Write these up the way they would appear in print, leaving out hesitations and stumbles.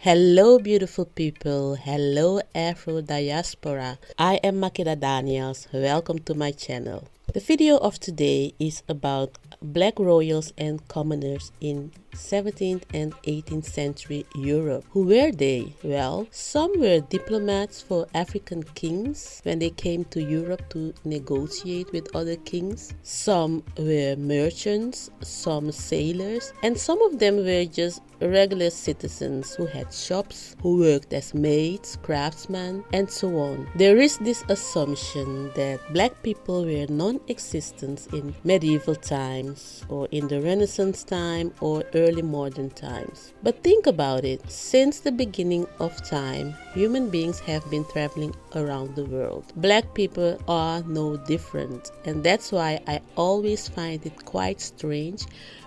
Hello, beautiful people. Hello, Afro Diaspora. I am Makeda Daniels. Welcome to my channel. The video of today is about black royals and commoners in 17th and 18th century Europe. Who were they? Well, some were diplomats for African kings when they came to Europe to negotiate with other kings. Some were merchants, some sailors, and some of them were just regular citizens who had shops, who worked as maids, craftsmen, and so on. There is this assumption that black people were non-existent in medieval times or in the Renaissance time or early modern times. But think about it. Since the beginning of time, human beings have been traveling around the world. Black people are no different, and that's why I always find it quite strange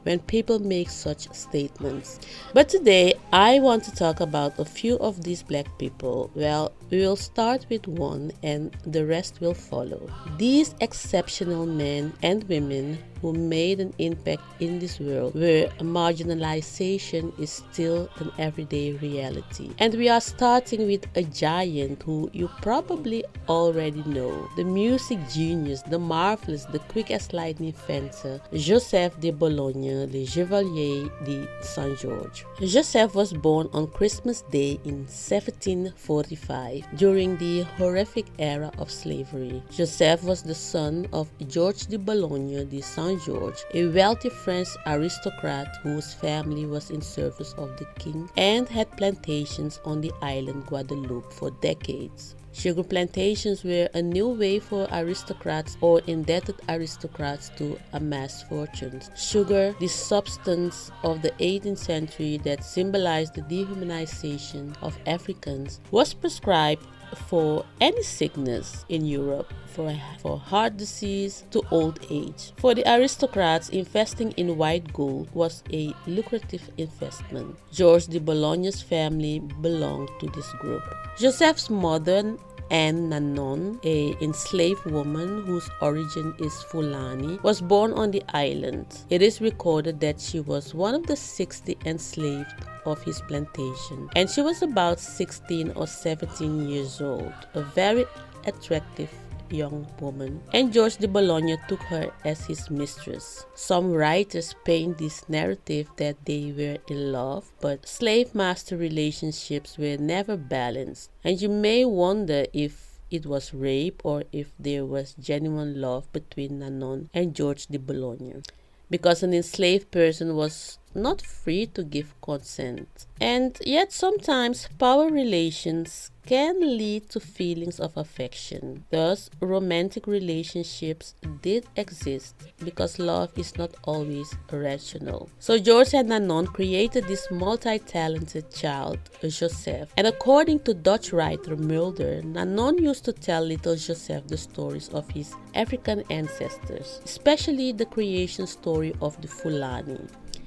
when people make such statements. But today I want to talk about a few of these black people. Well, we will start with one and the rest will follow. These exceptional men and women who made an impact in this world, where marginalization is still an everyday reality. And we are starting with a giant who you probably already know. The music genius, the marvelous, the quick as lightning fencer, Joseph de Bologne, Les Chevallier de Saint-George. Joseph was born on Christmas Day in 1745 during the horrific era of slavery. Joseph was the son of George de Bologne de Saint-George, a wealthy French aristocrat whose family was in service of the king and had plantations on the island Guadeloupe for decades. Sugar plantations were a new way for aristocrats or indebted aristocrats to amass fortunes. Sugar, the substance of the 18th century that symbolized the dehumanization of Africans, was prescribed for any sickness in Europe, for heart disease to old age. For the aristocrats, investing in white gold was a lucrative investment. George de Bologne's family belonged to this group. Joseph's mother, Anne Nanon, a enslaved woman whose origin is Fulani, was born on the island. It is recorded that she was one of the 60 enslaved of his plantation, and she was about 16 or 17 years old, a very attractive young woman, and George de Bologne took her as his mistress. Some writers paint this narrative that they were in love, but slave-master relationships were never balanced, and you may wonder if it was rape or if there was genuine love between Nanon and George de Bologne, because an enslaved person was not free to give consent. And yet sometimes power relations can lead to feelings of affection. Thus, romantic relationships did exist because love is not always rational. So George and Nanon created this multi-talented child, Joseph. And according to Dutch writer Mulder, Nanon used to tell little Joseph the stories of his African ancestors, especially the creation story of the Fulani.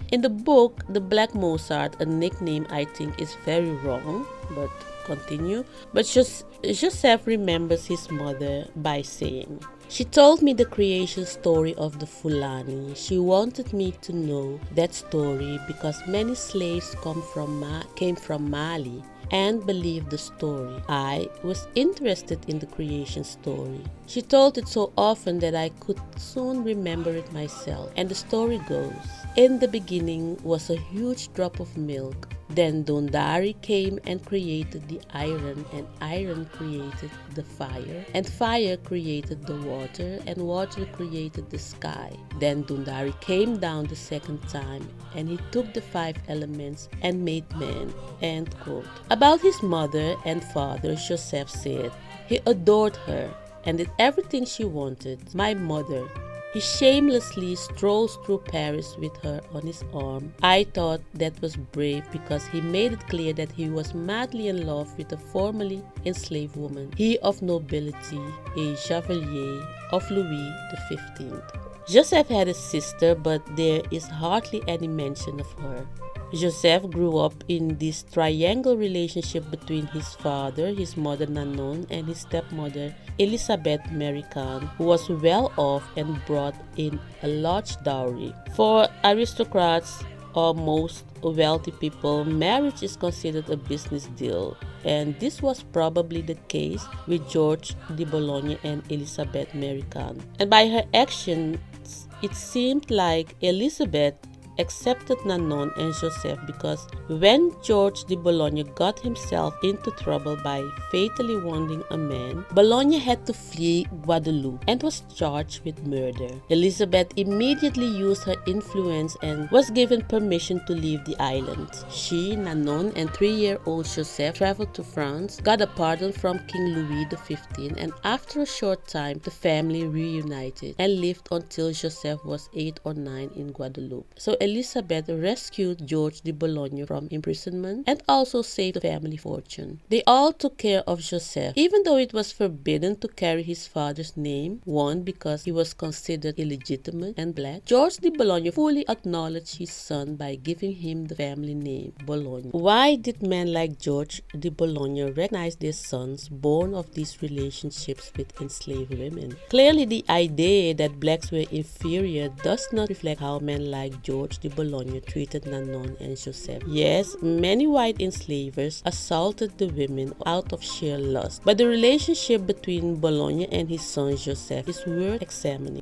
In the book, The Black Mozart, a nickname I think is very wrong, but continue. But Joseph remembers his mother by saying, "She told me the creation story of the Fulani. She wanted me to know that story because many slaves came from Mali and believed the story. I was interested in the creation story. She told it so often that I could soon remember it myself. And the story goes, in the beginning was a huge drop of milk. Then Dundari came and created the iron, and iron created the fire, and fire created the water, and water created the sky. Then Dundari came down the second time, and he took the 5 elements and made man." End quote. About his mother and father, Joseph said, "He adored her and did everything she wanted. My mother. He shamelessly strolls through Paris with her on his arm. I thought that was brave because he made it clear that he was madly in love with a formerly enslaved woman, he of nobility, a Chevalier of Louis XV. Joseph had a sister, but there is hardly any mention of her. Joseph grew up in this triangle relationship between his father, his mother Nanon, and his stepmother Elizabeth Marican, who was well off and brought in a large dowry. For aristocrats or most wealthy people, marriage is considered a business deal, and this was probably the case with George de Bologne and Elizabeth Mary Khan. And by her actions, it seemed like Elizabeth accepted Nanon and Joseph, because when George de Bologne got himself into trouble by fatally wounding a man, Bologne had to flee Guadeloupe and was charged with murder. Elizabeth immediately used her influence and was given permission to leave the island. She, Nanon, and 3-year-old Joseph traveled to France, got a pardon from King Louis XV, and after a short time, the family reunited and lived until Joseph was 8 or 9 in Guadeloupe. So Elizabeth rescued George de Bologne from imprisonment and also saved the family fortune. They all took care of Joseph, even though it was forbidden to carry his father's name, one because he was considered illegitimate and black. George de Bologne fully acknowledged his son by giving him the family name Bologne. Why did men like George de Bologne recognize their sons born of these relationships with enslaved women? Clearly, the idea that blacks were inferior does not reflect how men like George de Bologne treated Nanon and Joseph. Yes, many white enslavers assaulted the women out of sheer lust, but the relationship between Bologne and his son Joseph is worth examining.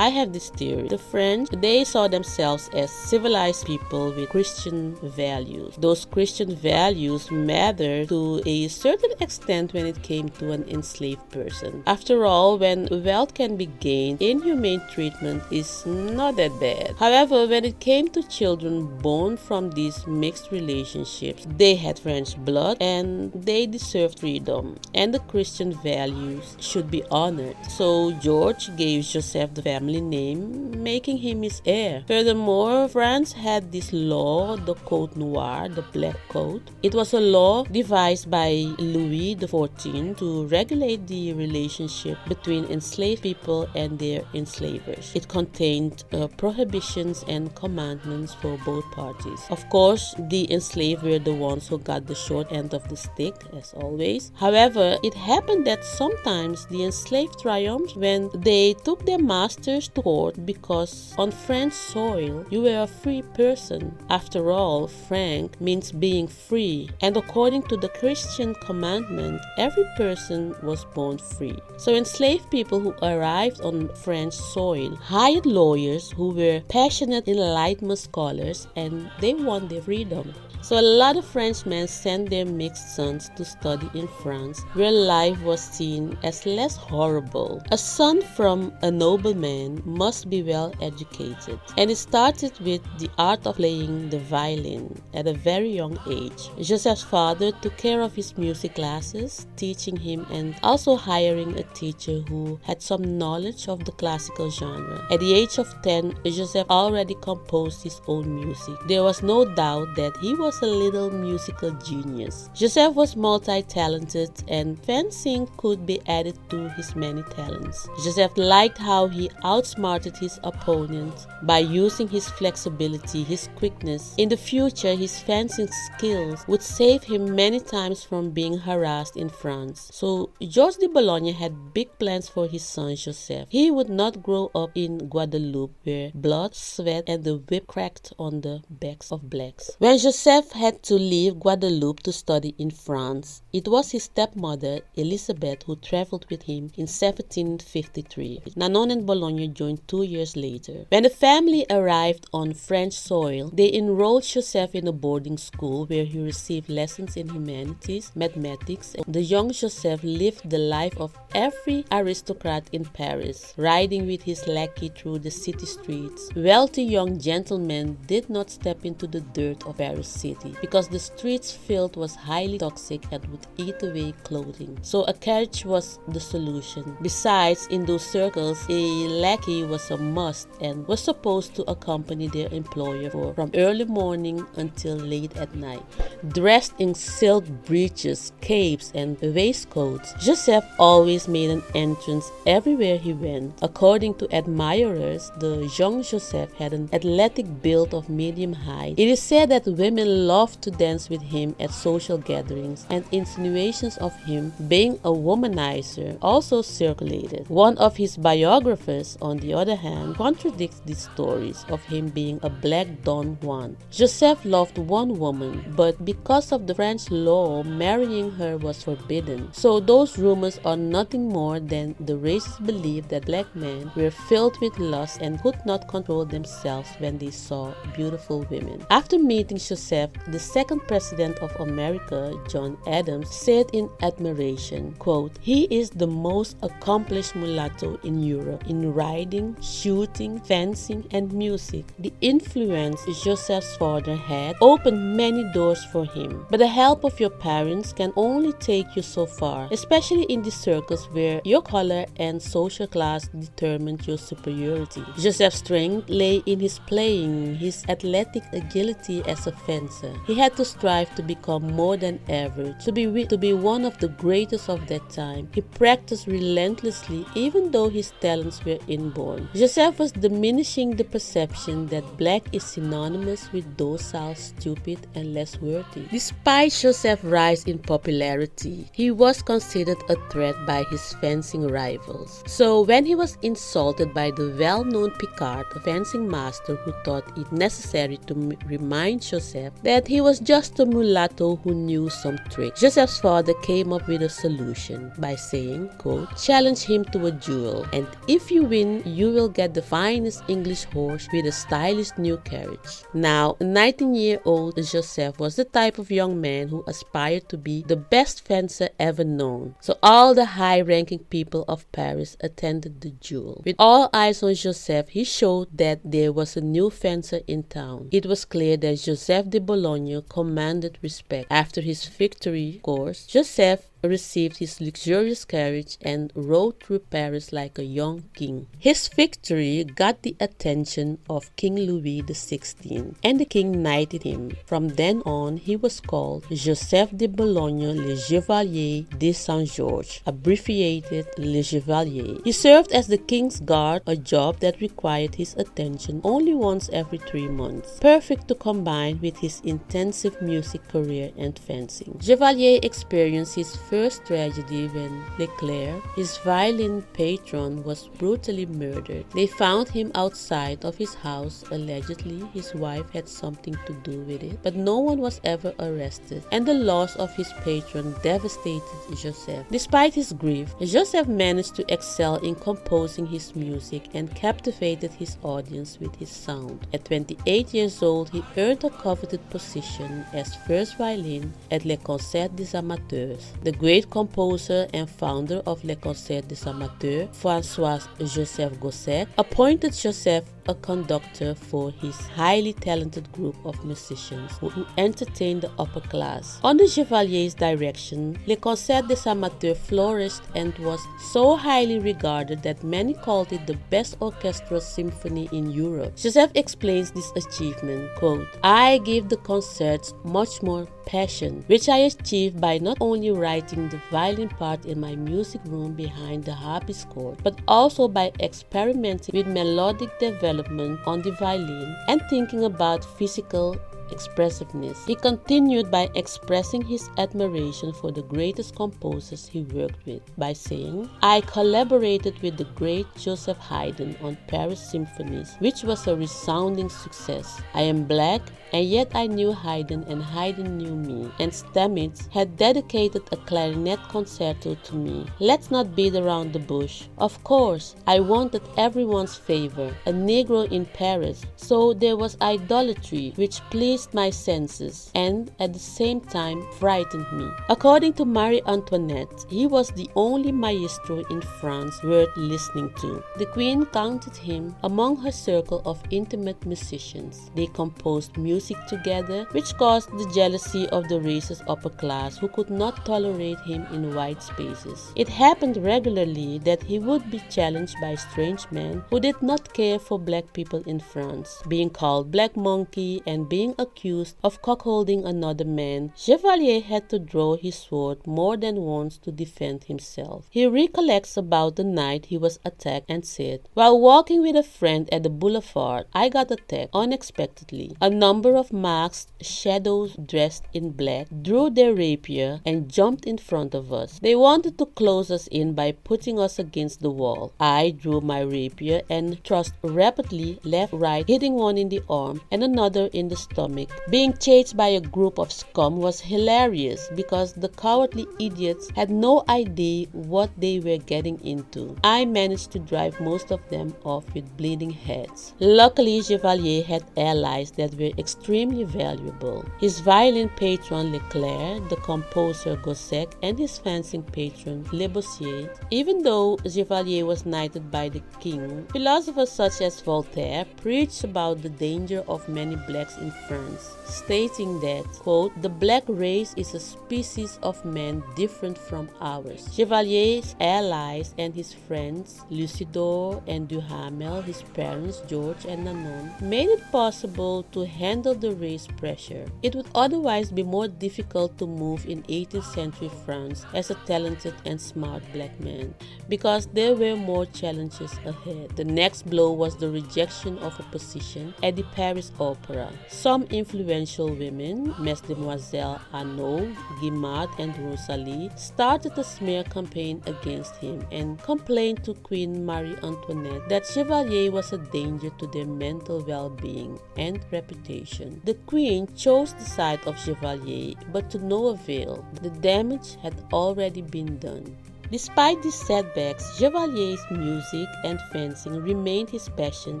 I have this theory. The French, they saw themselves as civilized people with Christian values. Those Christian values mattered to a certain extent when it came to an enslaved person. After all, when wealth can be gained, inhumane treatment is not that bad. However, when it came to children born from these mixed relationships, they had French blood and they deserved freedom, and the Christian values should be honored. So George gave Joseph the family name, making him his heir. Furthermore, France had this law, the Code Noir, the Black Code. It was a law devised by Louis XIV to regulate the relationship between enslaved people and their enslavers. It contained prohibitions and commandments for both parties. Of course, the enslaved were the ones who got the short end of the stick, as always. However, it happened that sometimes the enslaved triumphed when they took their masters to court, because on French soil you were a free person. After all, franc means being free, and according to the Christian commandment, every person was born free. So enslaved people who arrived on French soil hired lawyers who were passionate Enlightenment scholars, and they won their freedom. So a lot of Frenchmen sent their mixed sons to study in France, where life was seen as less horrible. A son from a nobleman must be well educated, and it started with the art of playing the violin at a very young age. Joseph's father took care of his music classes, teaching him and also hiring a teacher who had some knowledge of the classical genre. At the age of 10, Joseph already composed his own music. There was no doubt that he was a little musical genius. Joseph was multi-talented, and fencing could be added to his many talents. Joseph liked how he outsmarted his opponent by using his flexibility, his quickness. In the future, his fencing skills would save him many times from being harassed in France. So George de Bologne had big plans for his son Joseph. He would not grow up in Guadeloupe, where blood, sweat, and the whip cracked on the backs of blacks. When Joseph had to leave Guadeloupe to study in France, it was his stepmother, Elizabeth, who traveled with him in 1753. Nanon and Bologne joined 2 years later. When the family arrived on French soil, they enrolled Joseph in a boarding school where he received lessons in humanities, mathematics. The young Joseph lived the life of every aristocrat in Paris, riding with his lackey through the city streets. Wealthy young gentlemen did not step into the dirt of Paris city, because the streets filth was highly toxic and would eat away clothing. So a carriage was the solution. Besides, in those circles, a lackey was a must and was supposed to accompany their employer from early morning until late at night. Dressed in silk breeches, capes, and waistcoats, Joseph always made an entrance everywhere he went. According to admirers, the young Joseph had an athletic build of medium height. It is said that women loved to dance with him at social gatherings, and insinuations of him being a womanizer also circulated. One of his biographers, on the other hand, contradicts these stories of him being a black Don Juan. Joseph loved one woman, but because of the French law, marrying her was forbidden. So those rumors are nothing more than the racist belief that black men were filled with lust and could not control themselves when they saw beautiful women. After meeting Joseph, the second president of America, John Adams, said in admiration, quote, "He is the most accomplished mulatto in Europe in riding, shooting, fencing, and music. The influence Joseph's father had opened many doors for him. But the help of your parents can only take you so far, especially in the circles where your color and social class determined your superiority." Joseph's strength lay in his playing, his athletic agility as a fencer. He had to strive to become more than average, to be one of the greatest of that time. He practiced relentlessly even though his talents were inborn. Joseph was diminishing the perception that black is synonymous with docile, stupid, and less worthy. Despite Joseph's rise in popularity, he was considered a threat by his fencing rivals. So when he was insulted by the well-known Picard, a fencing master who thought it necessary to remind Joseph that he was just a mulatto who knew some tricks, Joseph's father came up with a solution by saying, quote, "Challenge him to a duel, and if you win, you will get the finest English horse with a stylish new carriage." Now, 19-year-old Joseph was the type of young man who aspired to be the best fencer ever known. So all the high-ranking people of Paris attended the duel. With all eyes on Joseph, he showed that there was a new fencer in town. It was clear that Joseph de Bologne commanded respect. After his victory, of course, Joseph received his luxurious carriage and rode through Paris like a young king. His victory got the attention of King Louis XVI, and the king knighted him. From then on, he was called Joseph de Bologne Les Chevalier de Saint-Georges, abbreviated Les Chevalier. He served as the king's guard, a job that required his attention only once every 3 months, perfect to combine with his intensive music career and fencing. Chevalier experienced his first tragedy when Leclerc, his violin patron, was brutally murdered. They found him outside of his house. Allegedly, his wife had something to do with it, but no one was ever arrested, and the loss of his patron devastated Joseph. Despite his grief, Joseph managed to excel in composing his music and captivated his audience with his sound. At 28 years old, he earned a coveted position as first violin at Les Concerts des Amateurs. The great composer and founder of Les Concerts des Amateurs, François-Joseph Gossec, appointed Joseph a conductor for his highly talented group of musicians who entertained the upper class. Under Chevalier's direction, Les Concerts des Amateurs flourished and was so highly regarded that many called it the best orchestral symphony in Europe. Joseph explains this achievement, quote, "I give the concerts much more passion, which I achieved by not only writing the violin part in my music room behind the harpsichord, but also by experimenting with melodic development on the violin and thinking about physical expressiveness." He continued by expressing his admiration for the greatest composers he worked with by saying, "I collaborated with the great Joseph Haydn on Paris symphonies, which was a resounding success. I am black, and yet I knew Haydn and Haydn knew me, and Stamitz had dedicated a clarinet concerto to me. Let's not beat around the bush. Of course, I wanted everyone's favor, a Negro in Paris, so there was idolatry which pleased my senses and at the same time frightened me." According to Marie Antoinette, he was the only maestro in France worth listening to. The Queen counted him among her circle of intimate musicians. They composed music together, which caused the jealousy of the racist upper class who could not tolerate him in white spaces. It happened regularly that he would be challenged by strange men who did not care for black people in France, being called black monkey and being accused accused of cuckolding another man, Chevalier had to draw his sword more than once to defend himself. He recollects about the night he was attacked and said, "While walking with a friend at the boulevard, I got attacked unexpectedly. A number of masked shadows dressed in black drew their rapier and jumped in front of us. They wanted to close us in by putting us against the wall. I drew my rapier and thrust rapidly left, right, hitting one in the arm and another in the stomach. Being chased by a group of scum was hilarious because the cowardly idiots had no idea what they were getting into. I managed to drive most of them off with bleeding heads." Luckily, Chevalier had allies that were extremely valuable. His violin patron Leclerc, the composer Gossec, and his fencing patron Le Bossier. Even though Chevalier was knighted by the king, philosophers such as Voltaire preached about the danger of many blacks in France, stating that, quote, "The black race is a species of man different from ours." Chevalier's allies and his friends, Lucidor and Duhamel, his parents George and Nanon, made it possible to handle the race pressure. It would otherwise be more difficult to move in 18th century France as a talented and smart black man, because there were more challenges ahead. The next blow was the rejection of a position at the Paris Opera. Some influential women, Mesdemoiselles Arnaud, Guimard, and Rosalie, started a smear campaign against him and complained to Queen Marie Antoinette that Chevalier was a danger to their mental well-being and reputation. The Queen chose the side of Chevalier, but to no avail. The damage had already been done. Despite these setbacks, Chevalier's music and fencing remained his passion,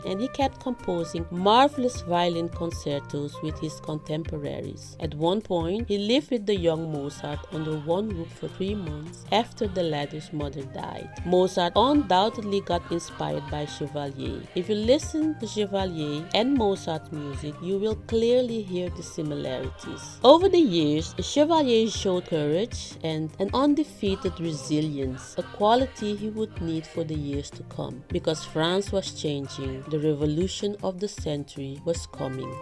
and he kept composing marvelous violin concertos with his contemporaries. At one point, he lived with the young Mozart under one roof for 3 months after the latter's mother died. Mozart undoubtedly got inspired by Chevalier. If you listen to Chevalier and Mozart's music, you will clearly hear the similarities. Over the years, Chevalier showed courage and an undefeated resilience, a quality he would need for the years to come, because France was changing. The revolution of the century was coming.